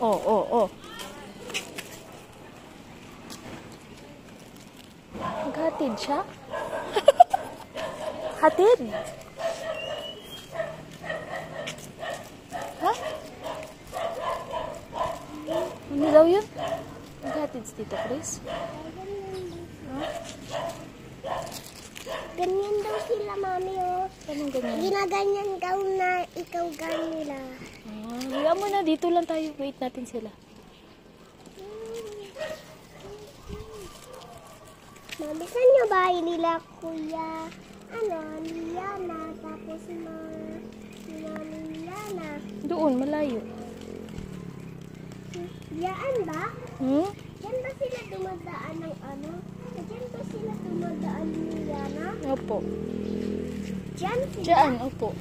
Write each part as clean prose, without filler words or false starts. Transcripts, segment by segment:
Oh. Maghatid siya? Hatid? Ha? Ano daw yun? Maghatid si Tito Chris? Ha? Ganyan daw sila, mami, oh. Anong ganyan? Ginaganyan daw na ikaw nila. Hiya mo na. Dito lang tayo. Wait natin sila. Mami, saan yung bahay nila, kuya? Liana, tapos Liana. Doon, malayo. Diyan ba? Diyan ba sila dumadaan ng ano? Diyan ba sila dumadaan ni Liana? Opo. Diyan sila? Diyan, opo.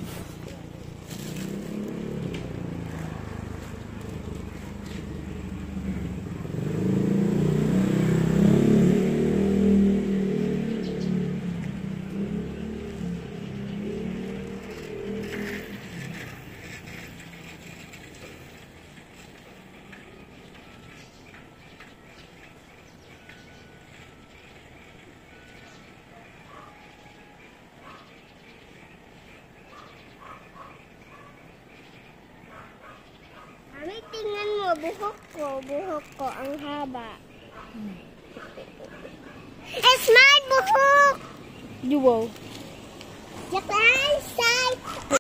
Mami, tingnan mo, buhok ko, ang haba. Smile, buhok! Wow. Japan side!